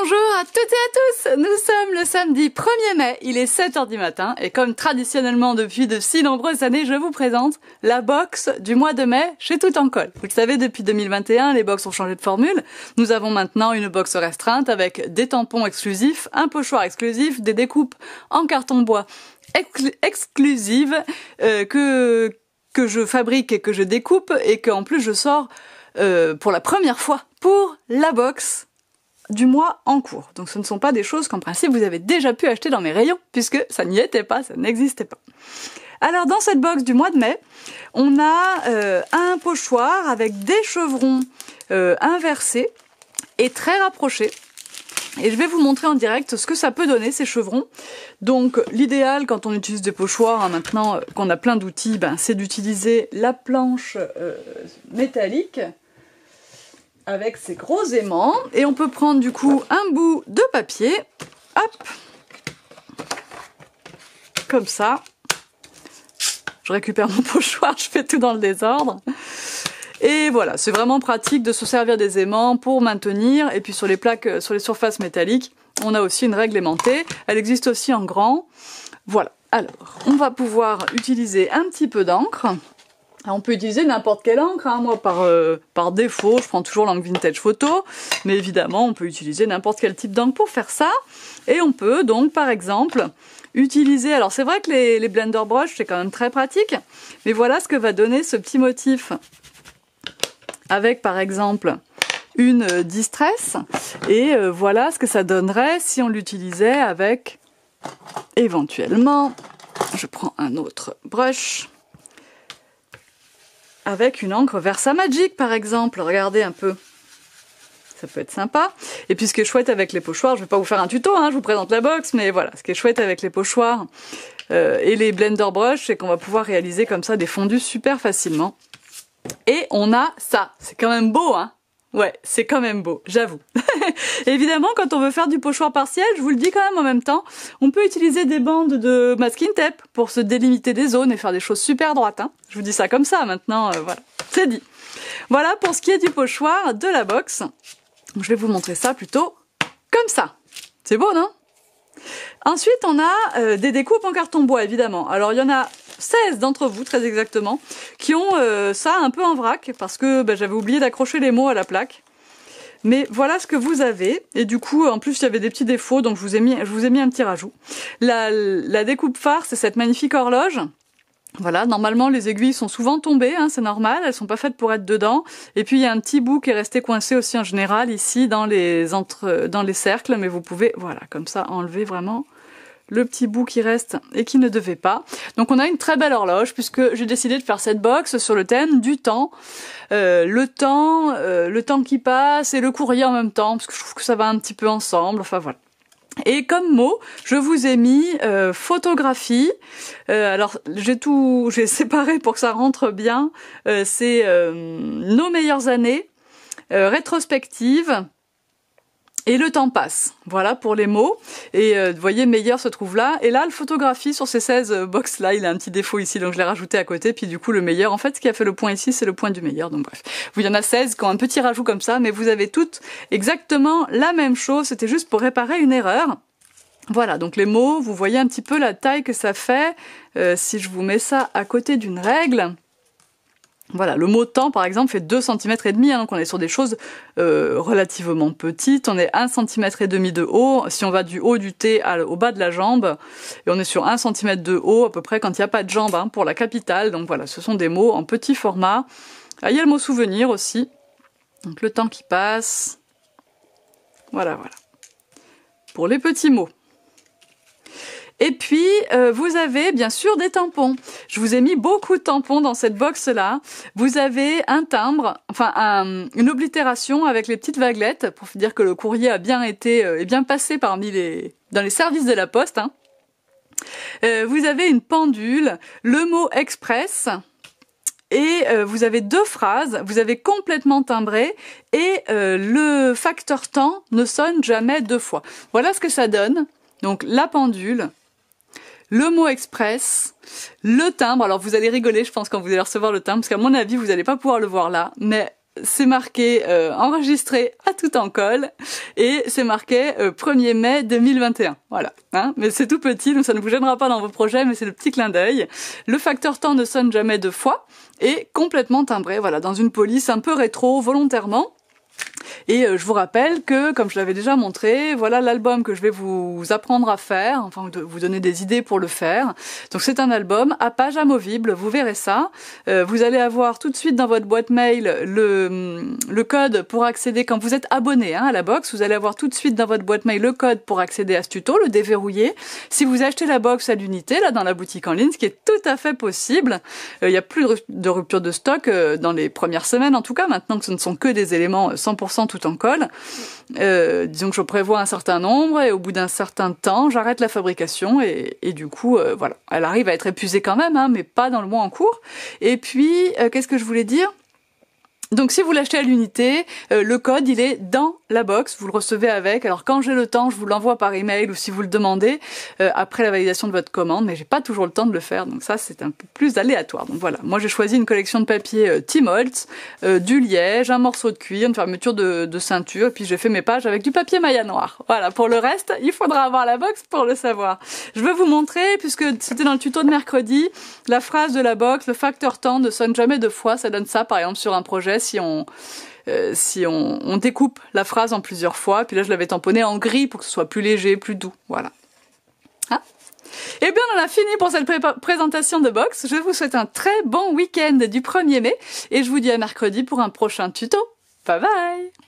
Bonjour à toutes et à tous, nous sommes le samedi 1er mai, il est 7h du matin et comme traditionnellement depuis de si nombreuses années, je vous présente la box du mois de mai chez Tout en Colle. Vous le savez, depuis 2021, les box ont changé de formule. Nous avons maintenant une box restreinte avec des tampons exclusifs, un pochoir exclusif, des découpes en carton bois exclusives que je fabrique et que je découpe et qu'en plus je sors pour la première fois pour la box du mois en cours. Donc ce ne sont pas des choses qu'en principe vous avez déjà pu acheter dans mes rayons puisque ça n'y était pas, ça n'existait pas. Alors dans cette box du mois de mai, on a un pochoir avec des chevrons inversés et très rapprochés. Et je vais vous montrer en direct ce que ça peut donner ces chevrons. Donc l'idéal quand on utilise des pochoirs, maintenant qu'on a plein d'outils, c'est d'utiliser la planche métallique avec ses gros aimants. Et on peut prendre du coup un bout de papier, hop, comme ça. Je récupère mon pochoir, je fais tout dans le désordre. Et voilà, c'est vraiment pratique de se servir des aimants pour maintenir. Et puis sur les plaques, sur les surfaces métalliques, on a aussi une règle aimantée. Elle existe aussi en grand. Voilà, alors on va pouvoir utiliser un petit peu d'encre. On peut utiliser n'importe quelle encre, hein. Moi par défaut, je prends toujours l'encre Vintage Photo, mais évidemment on peut utiliser n'importe quel type d'encre pour faire ça. Et on peut donc par exemple utiliser, alors c'est vrai que les blender brush c'est quand même très pratique, mais voilà ce que va donner ce petit motif avec par exemple une distress, et voilà ce que ça donnerait si on l'utilisait avec éventuellement, je prends un autre brush, avec une encre Versamagic par exemple, regardez un peu, ça peut être sympa. Et puis ce qui est chouette avec les pochoirs, je vais pas vous faire un tuto, hein, je vous présente la box, mais voilà, ce qui est chouette avec les pochoirs et les blender brush, c'est qu'on va pouvoir réaliser comme ça des fondus super facilement. Et on a ça, c'est quand même beau, hein. Ouais, c'est quand même beau, j'avoue. Évidemment, quand on veut faire du pochoir partiel, je vous le dis quand même en même temps, on peut utiliser des bandes de masking tape pour se délimiter des zones et faire des choses super droites, hein. Je vous dis ça comme ça, maintenant, voilà, c'est dit. Voilà pour ce qui est du pochoir de la box. Je vais vous montrer ça plutôt comme ça. C'est beau, non? Ensuite, on a des découpes en carton bois, évidemment. Alors, il y en a 16 d'entre vous, très exactement, qui ont ça un peu en vrac, parce que j'avais oublié d'accrocher les mots à la plaque. Mais voilà ce que vous avez. Et du coup, en plus, il y avait des petits défauts, donc je vous ai mis un petit rajout. La découpe phare, c'est cette magnifique horloge. Voilà, normalement les aiguilles sont souvent tombées, hein, c'est normal, elles sont pas faites pour être dedans. Et puis il y a un petit bout qui est resté coincé aussi en général ici dans les cercles, mais vous pouvez, voilà, comme ça enlever vraiment le petit bout qui reste et qui ne devait pas. Donc on a une très belle horloge puisque j'ai décidé de faire cette box sur le thème du temps. Le temps qui passe et le courrier en même temps, parce que je trouve que ça va un petit peu ensemble, enfin voilà. Et comme mot, je vous ai mis photographie. Alors j'ai séparé pour que ça rentre bien. C'est nos meilleures années, rétrospective et le temps passe. Voilà pour les mots. Et vous voyez, meilleur se trouve là. Et là, le photographie sur ces 16 box là, il a un petit défaut ici, donc je l'ai rajouté à côté. Puis du coup, le meilleur, en fait, ce qui a fait le point ici, c'est le point du meilleur. Donc bref, il y en a 16 qui ont un petit rajout comme ça, mais vous avez toutes exactement la même chose. C'était juste pour réparer une erreur. Voilà, donc les mots, vous voyez un petit peu la taille que ça fait. Si je vous mets ça à côté d'une règle, voilà, le mot temps par exemple fait 2,5 cm, hein, donc on est sur des choses relativement petites. On est 1,5 cm de haut, si on va du haut du T au bas de la jambe, et on est sur 1 cm de haut à peu près quand il n'y a pas de jambe, hein, pour la capitale. Donc voilà, ce sont des mots en petit format. Ah, il y a le mot souvenir aussi, donc le temps qui passe. Voilà, voilà. Pour les petits mots. Et puis, vous avez bien sûr des tampons. Je vous ai mis beaucoup de tampons dans cette box-là. Vous avez un timbre, enfin une oblitération avec les petites vaguelettes pour dire que le courrier a bien été, est bien passé dans les services de la poste, hein. Vous avez une pendule, le mot express. Et vous avez 2 phrases, vous avez complètement timbré et le facteur temps ne sonne jamais 2 fois. Voilà ce que ça donne. Donc la pendule, le mot express, le timbre. Alors vous allez rigoler, je pense, quand vous allez recevoir le timbre, parce qu'à mon avis, vous n'allez pas pouvoir le voir là, mais c'est marqué enregistré à tout en colle et c'est marqué 1er mai 2021. Voilà, hein, mais c'est tout petit, donc ça ne vous gênera pas dans vos projets, mais c'est le petit clin d'œil. Le facteur temps ne sonne jamais 2 fois et complètement timbré, voilà, dans une police un peu rétro, volontairement. Et je vous rappelle que, comme je l'avais déjà montré, voilà l'album que je vais vous apprendre à faire, enfin vous donner des idées pour le faire. Donc c'est un album à page amovible, vous verrez ça. Vous allez avoir tout de suite dans votre boîte mail le code pour accéder, quand vous êtes abonné à la box, vous allez avoir tout de suite dans votre boîte mail le code pour accéder à ce tuto, le déverrouiller. Si vous achetez la box à l'unité, là dans la boutique en ligne, ce qui est tout à fait possible, il n'y a plus de rupture de stock dans les premières semaines en tout cas, maintenant que ce ne sont que des éléments 100% tout en colle. Disons que je prévois un certain nombre et au bout d'un certain temps, j'arrête la fabrication et du coup, voilà. Elle arrive à être épuisée quand même, hein, mais pas dans le mois en cours. Et puis, qu'est-ce que je voulais dire ? Donc si vous l'achetez à l'unité, le code il est dans la box, vous le recevez avec. Alors quand j'ai le temps, je vous l'envoie par email ou si vous le demandez après la validation de votre commande, mais j'ai pas toujours le temps de le faire, donc ça c'est un peu plus aléatoire. Donc voilà, moi j'ai choisi une collection de papier Tim Holtz, du liège, un morceau de cuir, une fermeture de ceinture, et puis j'ai fait mes pages avec du papier maille noir. Voilà, pour le reste, il faudra avoir la box pour le savoir. Je veux vous montrer, puisque c'était dans le tuto de mercredi, la phrase de la box, le facteur temps ne sonne jamais 2 fois, ça donne ça par exemple sur un projet. Si on découpe la phrase en plusieurs fois, puis là je l'avais tamponné en gris pour que ce soit plus léger, plus doux, voilà. Hein, et bien on a fini pour cette présentation de box. Je vous souhaite un très bon week-end du 1er mai et je vous dis à mercredi pour un prochain tuto. Bye bye.